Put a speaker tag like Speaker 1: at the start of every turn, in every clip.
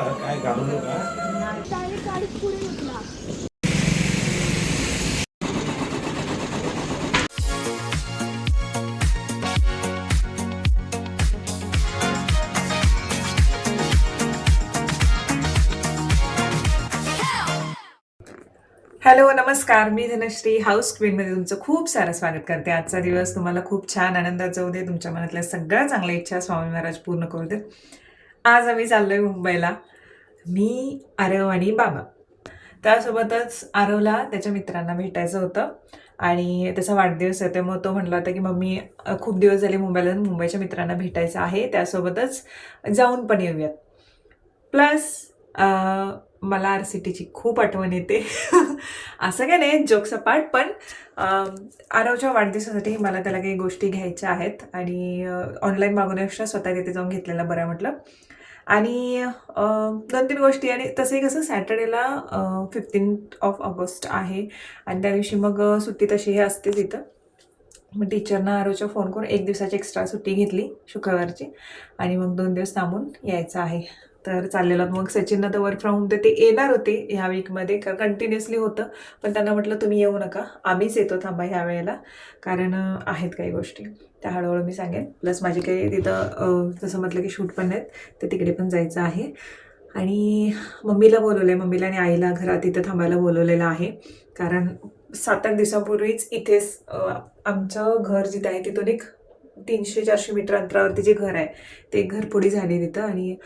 Speaker 1: काय घालू नका.
Speaker 2: हॅलो नमस्कार, मी धनश्री हाऊस क्वीनमध्ये तुमचं खूप सारं स्वागत करते. आजचा दिवस तुम्हाला खूप छान आनंदात जाऊ दे. तुमच्या मनातल्या सगळ्या चांगल्या इच्छा स्वामी महाराज पूर्ण करू देत. आज आम्ही चाललोय मुंबईला, मी, आरव आणि बाबा. त्यासोबतच आरवला त्याच्या मित्रांना भेटायचं होतं आणि त्याचा वाढदिवस आहे. त्यामुळे तो म्हटला होता की मम्मी खूप दिवस झाले मुंबईला, मुंबईच्या मित्रांना भेटायचं आहे, त्यासोबतच जाऊन पण येऊयात. प्लस मला आरसीटीची खूप आठवण येते. असं काय नाही, जोकसपाट, पण आरवच्या वाढदिवसासाठी मला त्याला काही गोष्टी घ्यायच्या आहेत आणि ऑनलाईन मागवण्यापेक्षा स्वतः तिथे जाऊन घेतलेलं बरं म्हटलं. आणि 2-3 गोष्टी, आणि तसंही कसं सॅटर्डेला 15th ऑफ ऑगस्ट आहे आणि त्या दिवशी मग सुट्टी तशी हे असतेच इथं. मग टीचरनं आरवच्या फोन करून 1 दिवसाची एक्स्ट्रा सुट्टी घेतली शुक्रवारची आणि मग 2 दिवस थांबून यायचं आहे. तर चाललेलं मग सचिननं तर वर्क फ्रॉम होम, तर ते येणार होते ह्या वीकमध्ये, कंटिन्युअसली होतं, पण त्यांना म्हटलं तुम्ही येऊ नका, आम्हीच येतो, थांबा ह्या वेळेला, कारण आहेत काही गोष्टी त्या हळूहळू मी सांगेन. प्लस माझे काही तिथं जसं म्हटलं की शूट पण आहेत, तर तिकडे पण जायचं आहे. आणि मम्मीला बोलवलं आहे, मम्मीला आणि आईला घरात इथं थांबायला बोलवलेलं आहे, कारण 7-8 दिवसापूर्वीच इथेच आमचं घर जिथं आहे तिथून एक 300-400 मीटर अंतरावरती जे घर आहे ते घरफोडी झाली तिथं, आणि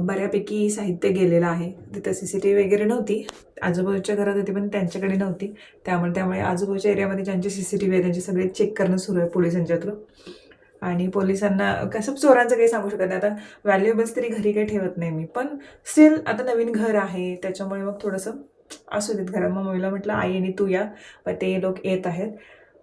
Speaker 2: बऱ्यापैकी साहित्य गेलेलं आहे तिथं. CCTV वगैरे नव्हती, आजूबाजूच्या घरात होती पण त्यांच्याकडे नव्हती, त्यामुळे आजूबाजूच्या एरियामध्ये ज्यांचे CCTV आहे त्यांचे सगळे चेक करणं सुरू आहे पोलिसांच्या थ्रू. आणि पोलिसांना कसं चोरांचं काही सांगू शकत नाही, आता व्हॅल्युएबल्स तरी घरी काही ठेवत नाही मी, पण स्टील आता नवीन घर आहे त्याच्यामुळे मग थोडंसं असू देत घरात. मग मम्मीला म्हटलं आई आणि तू या, पण ते लोक येत आहेत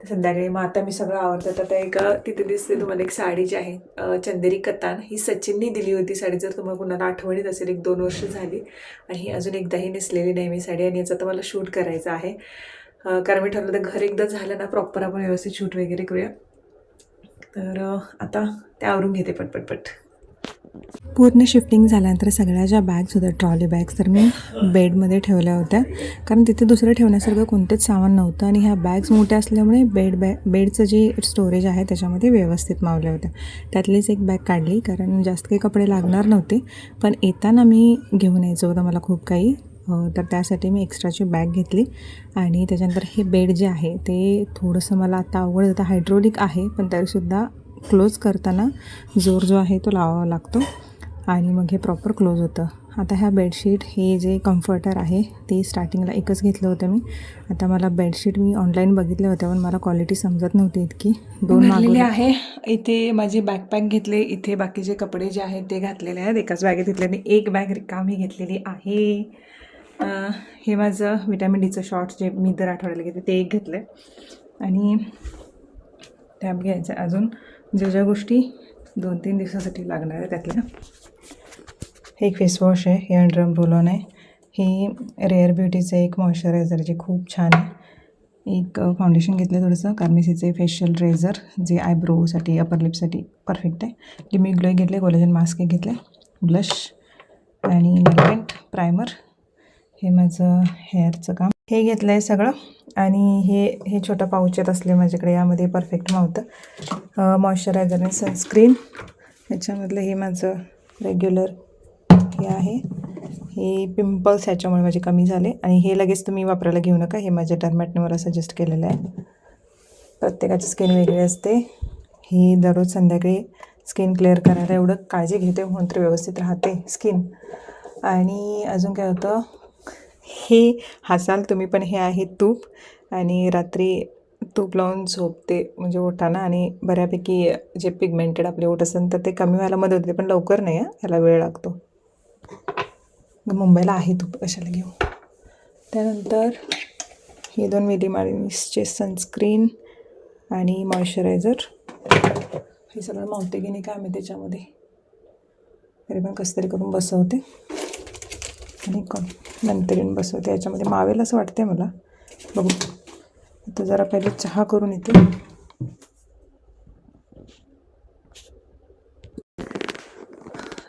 Speaker 2: संध्याकाळी. मग आता मी सगळं आवडतं. आता एक तिथे दिसते तुम्हाला एक साडी जी आहे चंदेरी कतान, ही सचिननी दिली होती साडी, जर तुम्हाला कुणाला आठवणीत असेल, 1-2 वर्ष झाली, आणि ही अजून एकदाही नेसलेली नाही मी साडी, आणि याचं तर मला शूट करायचं आहे. कारण मी ठरवलं तर घर एकदा झालं ना प्रॉपर आपण व्यवस्थित शूट वगैरे करूया. तर आता त्यावरून घेते पटपट. पूर्ण शिफ्टिंग झाल्यानंतर सगळ्या ज्या बॅग्स होत्या, ट्रॉली बॅग्स, तर मी बेडमध्ये ठेवल्या होत्या, कारण तिथे दुसरं ठेवण्यासारखं कोणतेच सामान नव्हतं, आणि ह्या बॅग्स मोठ्या असल्यामुळे बेडचं जे स्टोरेज आहे त्याच्यामध्ये व्यवस्थित मावल्या होत्या. त्यातलीच एक बॅग काढली, कारण जास्त काही कपडे लागणार नव्हते, पण येताना मी घेऊन यायचं होतं मला खूप काही, तर त्यासाठी मी एक्स्ट्राची बॅग घेतली. आणि त्याच्यानंतर हे बेड जे आहे ते थोडंसं मला आता अवघड होतं, हायड्रोलिक आहे, पण तरीसुद्धा क्लोज करताना जोर जो आहे तो लावावा लागतो, आणि मग हे प्रॉपर क्लोज होतं. आता ह्या बेडशीट, हे जे कम्फर्टर आहे ते स्टार्टिंगला एकच घेतलं होतं मी. आता मला बेडशीट मी ऑनलाईन बघितले होते, पण मला क्वालिटी समजत नव्हती इतकी, 2 मागवले आहे. इथे माझी बॅकपॅक घेतले, इथे बाकीचे कपडे जे आहेत ते घातलेले आहेत, एकाच बॅगेत घेतले, आणि एक बॅग रिकामी घेतलेली आहे. हे माझं विटॅमिन डीचं शॉर्ट्स जे मी दर आठवड्याला घेते ते एक घेतलं आहे, आणि टॅब घ्यायचं आहे अजून, ज्या गोष्टी 2-3 दिवसासाठी लागणार आहे त्यातल्या. हे एक फेसवॉश आहे, हे अंडरम रोल-ऑन आहे, हे रेअर ब्युटीचं एक मॉइश्चरायझर जे खूप छान आहे. एक फाउंडेशन घेतलं थोडंसं कार्मेसीचे फेशियल रेझर, जे आयब्रोसाठी अपर लिपसाठी परफेक्ट आहे. लिमिट ग्लो घेतले, कोलेजन मास्क एक घेतले, ब्लश आणि नेलपेंट प्रायमर, हे माझं हेअरचं काम हे घेतलं आहे सगळं. आणि हे छोटं पाऊचेत असले माझ्याकडे, यामध्ये परफेक्ट मावतं. मॉइश्चरायझर आणि सनस्क्रीन, ह्याच्यामधलं हे माझं रेग्युलर हे आहे, हे पिंपल्स ह्याच्यामुळे माझे कमी झाले, आणि हे लगेच तुम्ही वापरायला घेऊ नका, हे माझ्या डर्मॅटने मला सजेस्ट केलेलं आहे. प्रत्येकाची स्किन वेगळी असते, ही दररोज संध्याकाळी स्किन क्लिअर करायला एवढं काळजी घेते म्हणून तर व्यवस्थित राहते स्किन. आणि अजून काय होतं, हे हसाल तुम्ही पण हे आहे तूप, आणि रात्री तूप लावून झोपते म्हणजे ओठाना, आणि बऱ्यापैकी जे पिगमेंटेड आपले ओठ असेल तर ते कमी व्हायला मदत होते, पण लवकर नाही, ह्याला वेळ लागतो. मुंबईला आहे तूप, कशाला घेऊ. त्यानंतर हे 2 मिलीमार्सचे सनस्क्रीन आणि मॉइश्चरायझर, हे सगळं मावते की नाही काय मी त्याच्यामध्ये, तरी पण कसं तरी करून बसवते, आणि नंतर येऊन बसवते. याच्यामध्ये मावेल असं वाटते मला, बघू. आता जरा पहिले चहा करून येते.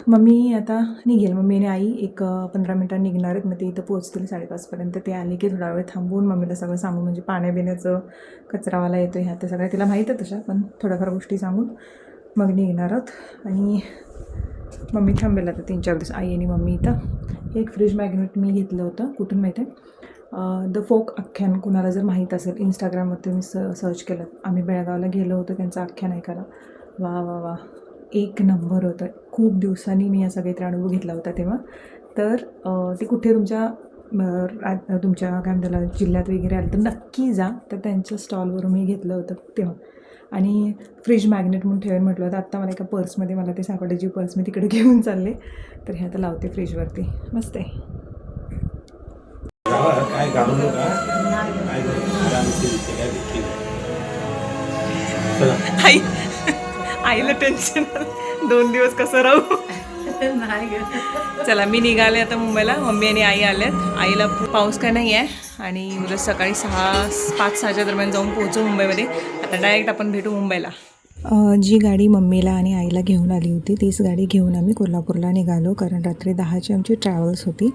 Speaker 2: मम्मी आता निघेल. मम्मी आणि आई एक 15 मिनिटांनी निघणार आहेत. मग ते इथं पोहोचतील 5:30पर्यंत. ते आले की थोडा वेळ थांबवून मम्मीला सगळं सांगू, म्हणजे पाण्याबिण्याचं कचरावाला येतो ह्या ते सगळ्या तिला माहीत आहे तशा, पण थोड्याफार गोष्टी सांगून मग निघणार आहोत. आणि मम्मी थांबेल आता 3-4 दिवस, आई आणि मम्मी इथं. एक फ्रीज मॅग्नेट मी घेतलं होतं, कुठून माहिती आहे, द फोक आख्यान. कुणाला जर माहीत असेल इंस्टाग्रामवर तुम्ही सर्च केलं, आम्ही बेळगावला गेलो होतो त्यांचं आख्यान ऐकायला. वा वा वा, एक नंबर होतं. खूप दिवसांनी मी असा काहीतरी अनुभव घेतला होता तेव्हा. तर ते कुठे तुमच्या काय म्हणतात जिल्ह्यात वगैरे आलं तर नक्की जा. तर त्यांच्या स्टॉलवरून मी घेतलं होतं तेव्हा. आणि फ्रीज मॅग्नेट म्हणून ठेवून म्हटलं होतं. आत्ता मला एका पर्समध्ये मला ते सापडले, जी पर्स मी तिकडे घेऊन चालले. तर हे आता लावते फ्रीजवरती. मस्त आहे. आई आईला टेन्शन 2 दिवस कसं राहू. चला मी निघाले आता मुंबईला. मम्मी आणि आई आल्यात. आईला पाऊस काय नाही आहे आणि उद्या सकाळी 5-6च्या दरम्यान जाऊन पोहोचू मुंबईमध्ये. आता डायरेक्ट आपण भेटू मुंबईला. जी गाडी मम्मीला आणि आईला घेऊन आली होती तीच गाडी घेऊन आम्ही कोल्हापूरला निघालो. कारण रात्री 10ची आमची ट्रॅव्हल्स होती.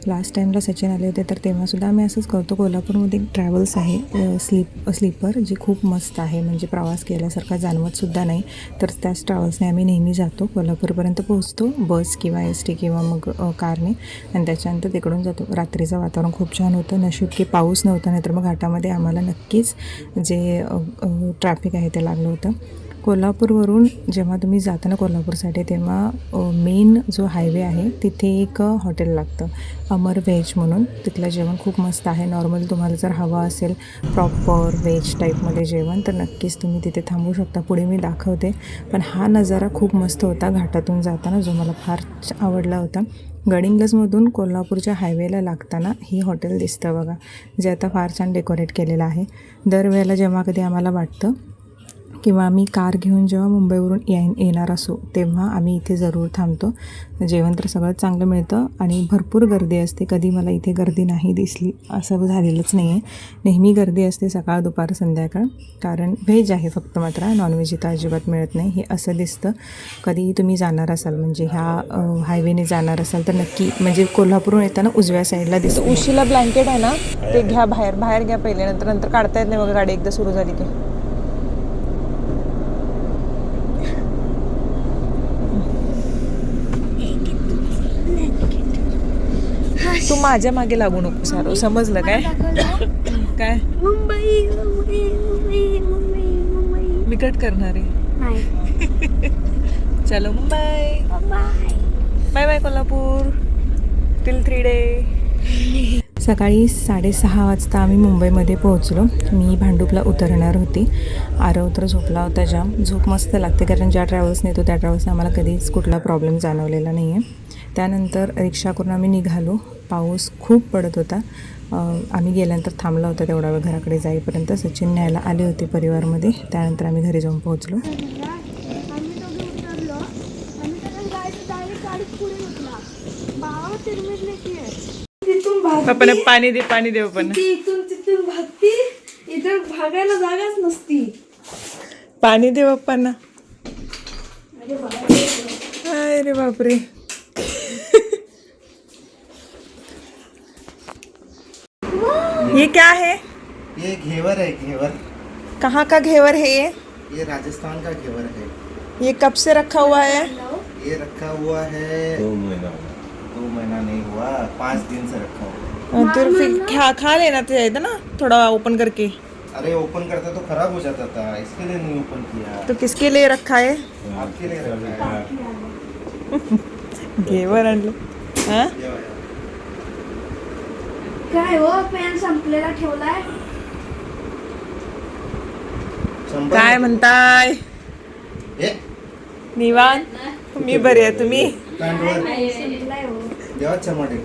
Speaker 2: लास्ट टाईमला सचिन आले होते तर तेव्हासुद्धा आम्ही असंच करतो. कोल्हापूरमध्ये एक ट्रॅव्हल्स आहे स्लीपर, जी खूप मस्त आहे, म्हणजे प्रवास केल्यासारखा जाणवतसुद्धा नाही. तर त्याच ट्रॅव्हल्सने आम्ही नेहमी जातो. कोल्हापूरपर्यंत पोहोचतो बस किंवा ST किंवा मग कारने, आणि त्याच्यानंतर तिकडून जातो. रात्रीचं वातावरण खूप छान होतं. नशीब की पाऊस नव्हता, नाहीतर मग घाटामध्ये आम्हाला नक्कीच जे ट्रॅफिक आहे ते लागलं होतं. कोल्हापूरवरून जेव्हा तुम्ही जाता ना कोल्हापूरसाठी, तेव्हा मेन जो हायवे आहे तिथे एक हॉटेल लागतं, अमर व्हेज म्हणून. तिथलं जेवण खूप मस्त आहे. नॉर्मल तुम्हाला जर हवं असेल प्रॉपर व्हेज टाईपमध्ये जेवण तर नक्कीच तुम्ही तिथे थांबू शकता. पुढे मी दाखवते. पण हा नजारा खूप मस्त होता घाटातून जाताना, जो मला फार आवडला होता. गडिंग्लजमधून कोल्हापूरच्या हायवेला लागताना ही हॉटेल दिसतं बघा, जे आता फार छान डेकोरेट केलेलं आहे. दरवेळेला जेव्हा कधी आम्हाला वाटतं किंवा आम्ही कार घेऊन जेव्हा मुंबईवरून येणार असो तेव्हा आम्ही इथे जरूर थांबतो. जेवण तर सगळं चांगलं मिळतं आणि भरपूर गर्दी असते. कधी मला इथे गर्दी नाही दिसली असं झालेलंच नाही आहे. नेहमी गर्दी असते सकाळ दुपार संध्याकाळ. कारण व्हेज आहे फक्त, मात्र नॉनव्हेज इथं अजिबात मिळत नाही, हे असं दिसतं. कधी तुम्ही जाणार असाल, म्हणजे ह्या हायवेने जाणार असाल तर नक्की, म्हणजे कोल्हापूरहून येताना उजव्या साईडला दिसतं. उशीला ब्लँकेट आहे ना, ते घ्या बाहेर घ्या पहिले, नंतर काढता येत नाही बघा गाडी एकदा सुरू झाली की. तू माझ्या मागे लागू नको सारो, समजलं काय? काय मी कट करणार आहे. चलो Mumbai, bye bye Kolhapur, till 3 day. सकाळी 6:30 वाजता आम्ही मुंबईमध्ये पोहोचलो. मी भांडूपला उतरणार होती. आरव तर झोपला होता जाम. झोप मस्त लागते कारण ज्या ट्रॅव्हल्सने येतो त्या ट्रॅव्हल्सने आम्हाला कधीच कुठला प्रॉब्लेम जाणवलेला नाही आहे. त्यानंतर रिक्षा करून आम्ही निघालो. पाऊस खूप पडत होता. आम्ही गेल्यानंतर थांबला होता तेवढा वेळ घराकडे जाईपर्यंत. सचिन न्यायला आले होते परिवारमध्ये. त्यानंतर आम्ही घरी जाऊन पोहोचलो. पप्पाने पाणी दे पण
Speaker 1: तिथून भागती, इथं भागायला जागाच नसती.
Speaker 2: पाणी दे पप्पांना. अरे बापरे. ये क्या है?
Speaker 3: ये घेवर है, घेवर।
Speaker 2: कहाँ का घेवर है
Speaker 3: ये राजस्थान का घेवर है।
Speaker 2: ये कब से रखा हुआ है?
Speaker 3: ये रखा हुआ है 2 महीना नहीं हुआ, 5 दिन से रखा हुआ है।
Speaker 2: तो फिर खा लेना चाहिए था ना थोड़ा ओपन करके।
Speaker 3: अरे ओपन करता तो खराब हो जाता था, इसके लिए नहीं ओपन किया।
Speaker 2: तो किसके लिए रखा है?
Speaker 3: आपके लिए रखा है।
Speaker 2: घेवर आणलं. हां
Speaker 1: काय हो, पेन संपलेला ठेवलाय.
Speaker 2: काय म्हणताय?
Speaker 3: ये
Speaker 2: निवांत. मी बरी आहे, तुम्ही?
Speaker 3: कांडवर
Speaker 1: संपलाय हो.
Speaker 3: देवा चमाटे.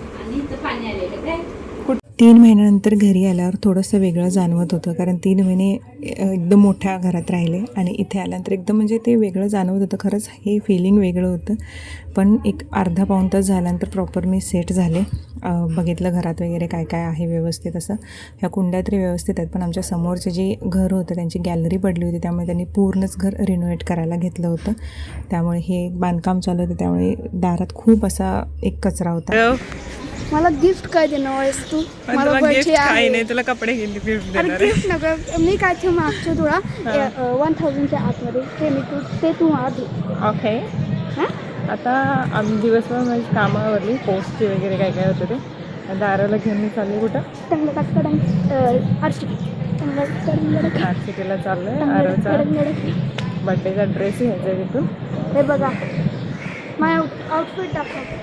Speaker 2: कुठ 3 महिन्यानंतर घरी आल्यावर थोडंसं वेगळं जाणवत होतं, कारण 3 महिने एकदम मोठ्या घरात राहिले आणि इथे आल्यानंतर एकदम म्हणजे ते वेगळं जाणवत होतं. खरंच हे फिलिंग वेगळं होतं. पण एक अर्धा पाऊण तास झाल्यानंतर प्रॉपर मी सेट झाले. बघितलं घरात वगैरे काय काय आहे व्यवस्थित. असं ह्या कुंड्या तरी व्यवस्थित आहेत, पण आमच्या समोरचे जे घर होतं त्यांची गॅलरी पडली होती, त्यामुळे त्यांनी पूर्णच घर रिनोव्हेट करायला घेतलं होतं. त्यामुळे हे बांधकाम चालू होतं, त्यामुळे दारात खूप असा एक कचरा होता.
Speaker 1: मला गिफ्ट काय देणार आहेस तू? मला बर्थडे
Speaker 2: काही
Speaker 1: आहे.
Speaker 2: नाही, तुला कपडे गिफ्ट
Speaker 1: अरे
Speaker 2: देणार आहे.
Speaker 1: गिफ्ट नको, मी काय ते मागचं तुला 1000च्या आतमध्ये ते तू मला दे.
Speaker 2: ओके.
Speaker 1: हां
Speaker 2: आता आम्ही दिवसभर म्हणजे कामावरली पोस्टची वगैरे काय काय होतं ते दाराला घेऊन मी चालले. कुठं? आरसीटीला चाललो आहे. आरोचा बड्डेचा ड्रेस घ्यायचा आहे तिथून.
Speaker 1: हे बघा माझं आउटफिट दाखव.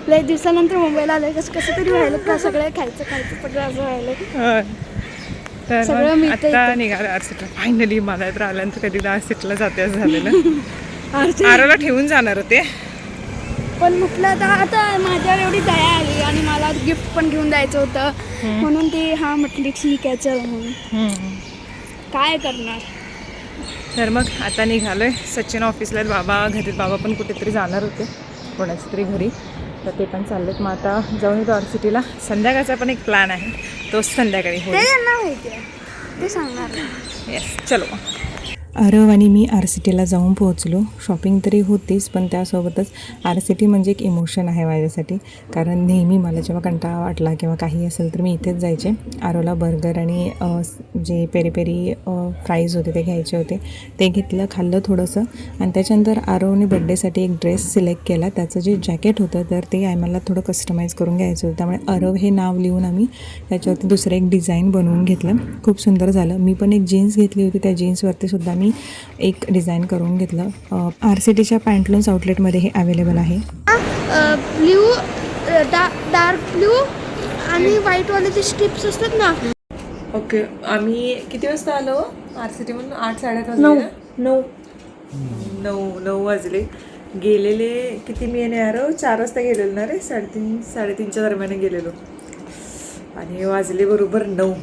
Speaker 1: लय दिवसानंतर मुंबईला आलं, कसं तरी व्हायला का सगळं खायचं पडलं असं व्हायला.
Speaker 2: तर
Speaker 1: सगळं
Speaker 2: मग
Speaker 1: मिळतंय
Speaker 2: आता
Speaker 1: इथं.
Speaker 2: निघालं आरसीटीला. फायनली मला तर आल्यानंतर कधी आरसीटीला जाते असं झालेलं. आरोला ठेवून जाणार होते,
Speaker 1: पण म्हटलं आता माझ्यावर एवढी दया आली आणि मला गिफ्ट पण घेऊन द्यायचं होतं, म्हणून ती म्हटली ठीक आहे चल म्हणून. काय करणार.
Speaker 2: तर मग आता निघालोय. सचिन ऑफिसला आहेत, बाबा घरी. बाबा पण कुठेतरी जाणार होते कोणाच्या तरी घरी, तर ते पण चाललेत. मग आता जाऊन येतो आरसीटीला. संध्याकाळचा पण एक प्लॅन आहे, तोच संध्याकाळी
Speaker 1: ते
Speaker 2: होईल.
Speaker 1: त्यांना माहिती आहे, ते सांगणार नाही.
Speaker 2: येस, चलो.
Speaker 4: आरव आणि मी आरसीटीला जाऊन पोहोचलो. शॉपिंग तरी होतीच, पण त्यासोबतच आरसीटी म्हणजे एक इमोशन आहे माझ्यासाठी, कारण नेहमी मला जेव्हा कंटाळा वाटला किंवा काही असेल तर मी इथेच जायचे. आरवला बर्गर आणि जे पेरी पेरी फ्राईज होते ते घ्यायचे होते, ते घेतलं, खाल्लं थोडंसं. आणि त्याच्यानंतर आरवने बड्डेसाठी एक ड्रेस सिलेक्ट केला. त्याचं जे जॅकेट होतं तर ते आम्हाला थोडं कस्टमाइज करून घ्यायचं होतं, त्यामुळे आरव हे नाव लिहून आम्ही त्याच्यावरती दुसरं एक डिझाईन बनवून घेतलं. खूप सुंदर झालं. मी पण एक जीन्स घेतली होती, त्या जीन्सवरती सुद्धा मी एक डिझाईन करून घेतलं. आरसीटीच्या पॅन्टलून्स आउटलेटमध्ये हे अवेलेबल आहे.
Speaker 1: ब्ल्यू डार्क ब्ल्यू आणि व्हाईटवाले जे स्ट्रिप्स असतात ना.
Speaker 2: ओके, आम्ही किती वाजता आलो आरसीटी म्हणून? 8, 8:30 वाजले. 9 वाजले. गेलेले किती मी आणि आरव 4 वाजता गेलेलो ना रे, 3:30 दरम्यान गेलेलो आणि वाजले बरोबर 9.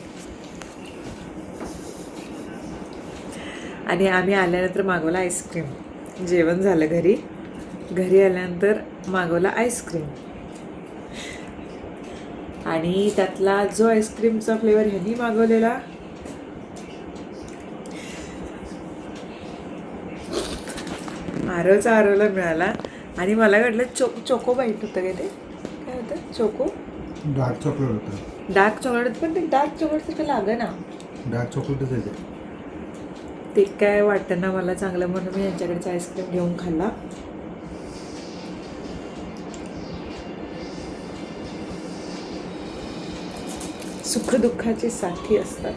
Speaker 2: आणि आम्ही आल्यानंतर मागवला आईस्क्रीम. जेवण झालं घरी आल्यानंतर मागवला आईस्क्रीम. आणि त्यातला जो आईस्क्रीमचा फ्लेवर ह्यांनी मागवलेला आरवला मिळाला. आणि मला वाटलं चोको बाईट होतं काय ते, काय होतं? चोको
Speaker 3: डार्क चॉकलेट होतं.
Speaker 2: डार्क चॉकलेट, पण ते डार्क चॉकलेटसारखं लागं ना.
Speaker 3: डार्क चॉकलेटच आहे
Speaker 2: ते काय वाटतं ना मला चांगलं, म्हणून मी यांच्याकडचं आईस्क्रीम घेऊन खाल्ला. सुखदुःखाची साथी असतात.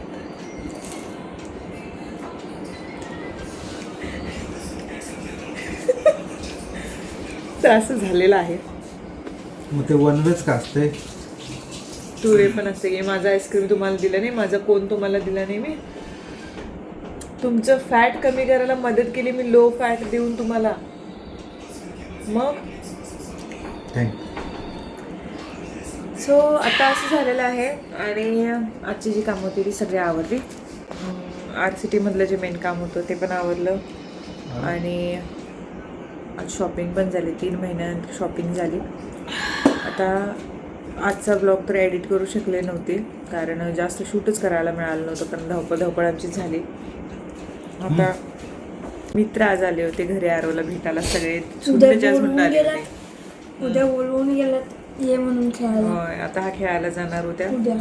Speaker 2: तर असं झालेलं आहे.
Speaker 3: मग ते वनवेच का असते?
Speaker 2: तुरे पण असते की माझं आईस्क्रीम तुम्हाला दिलं नाही, माझा कोण तुम्हाला दिला नाही. मी तुमचं फॅट कमी करायला मदत केली, मी लो फॅट देऊन तुम्हाला. मग सो आता असं झालेलं आहे. आणि आजची जी कामं होती ती सगळी आवरली. आरसीटीमधलं जे मेन काम होतं ते पण आवरलं. आणि आज शॉपिंग पण झाली. 3 महिन्यानंतर शॉपिंग झाली. आता आजचा ब्लॉग तर एडिट करू शकले नव्हते, कारण जास्त शूटच करायला मिळालं नव्हतं, कारण धावपळ आमची झाली. आता मित्र आज आले होते घरी आरवला भेटायला. सगळे म्हणून आले होते.
Speaker 1: उद्या बोलवून गेलात ये म्हणून खेळायला.
Speaker 2: होय, आता हा खेळायला जाणार होत्या
Speaker 1: उद्या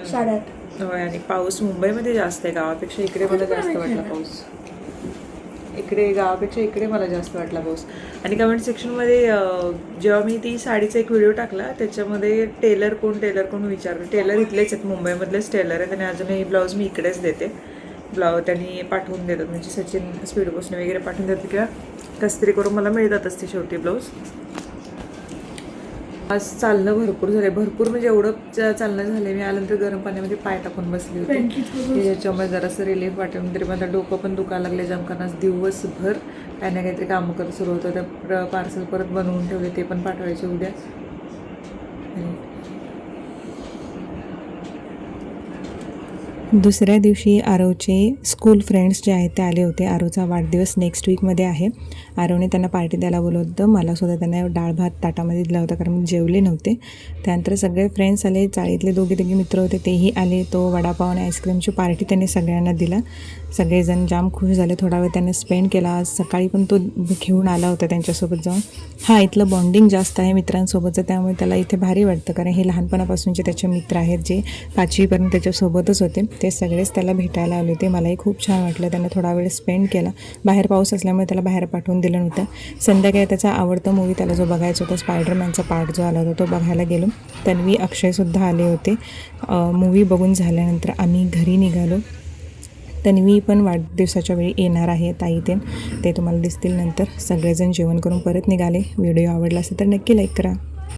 Speaker 1: 8:30.
Speaker 2: होय. आणि पाऊस मुंबईमध्ये जास्त आहे, गावापेक्षा इकडे मला जास्त वाटला पाऊस. गावापेक्षा इकडे मला जास्त वाटला पाऊस. आणि कमेंट सेक्शनमध्ये जेव्हा मी ती साडीचा एक व्हिडिओ टाकला त्याच्यामध्ये टेलर कोण विचारलं. टेलर इथलेच आहेत, मुंबईमधलेच टेलर आहेत. आणि अजूनही ब्लाऊज मी इकडेच देते. त्यांनी पाठवून देतात, म्हणजे सचिन स्पीड पोस्टने वगैरे पाठवून देतात किंवा कसतरी करून मला मिळतातच ते शेवटी ब्लाऊज. आज चालणं भरपूर झालं, भरपूर म्हणजे एवढं चालणं झालं. मी आल्यानंतर गरम पाण्यामध्ये पाय टाकून बसले होते, त्याच्यामुळे जरासं रिलीफ वाटेल. तरी माझं डोकं पण दुखायला लागले जाम, कारण आज दिवसभर काही ना काहीतरी कामं करत सुरू होतं. ते पार्सल परत बनवून ठेवले, ते पण पाठवायचे उद्या. आणि
Speaker 4: दुसऱ्या दिवशी आरवचे स्कूल फ्रेंड्स जे आहेत ते आले होते. आरवचा वाढदिवस नेक्स्ट वीकमध्ये आहे. आरवने त्यांना पार्टी द्यायला बोलवलं होतं. मलासुद्धा त्यांना डाळ भात ताटामध्ये दिला होता कारण मी जेवले नव्हते. त्यानंतर सगळे फ्रेंड्स आले. चाळीतले दोघे मित्र होते तेही आले. तो वडापाव आणि आईस्क्रीमची पार्टी त्यांनी सगळ्यांना दिला. सगळेजण जाम खुश झाले. थोडा वेळ त्यांनी स्पेंड केला. आज सकाळी पण तो घेऊन आला होता त्यांच्यासोबत जाऊन. हा इथलं बॉन्डिंग जास्त आहे मित्रांसोबतचं, त्यामुळे त्याला इथे भारी वाटतं कारण हे लहानपणापासूनचे त्याचे मित्र आहेत जे 5वीपर्यंत त्याच्यासोबतच होते. ते सगळेच त्याला भेटायला आले होते. मलाही खूप छान वाटलं. त्यानं थोडा वेळ स्पेंड केला. बाहेर पाऊस असल्यामुळे त्याला बाहेर पाठवून दिलं नव्हतं. संध्याकाळी त्याचा आवडता मूवी त्याला जो बघायचा होता स्पायडरमॅनचा पार्ट जो आला होता तो बघायला गेलो. तन्वी अक्षयसुद्धा आले होते. मूवी बघून झाल्यानंतर आम्ही घरी निघालो. तन्वी पण वाढदिवसाच्या वेळी येणार आहे ताई ते तुम्हाला दिसतील नंतर. सगळेजण जेवण करून परत निघाले. व्हिडिओ आवडला असेल तर नक्की लाईक करा.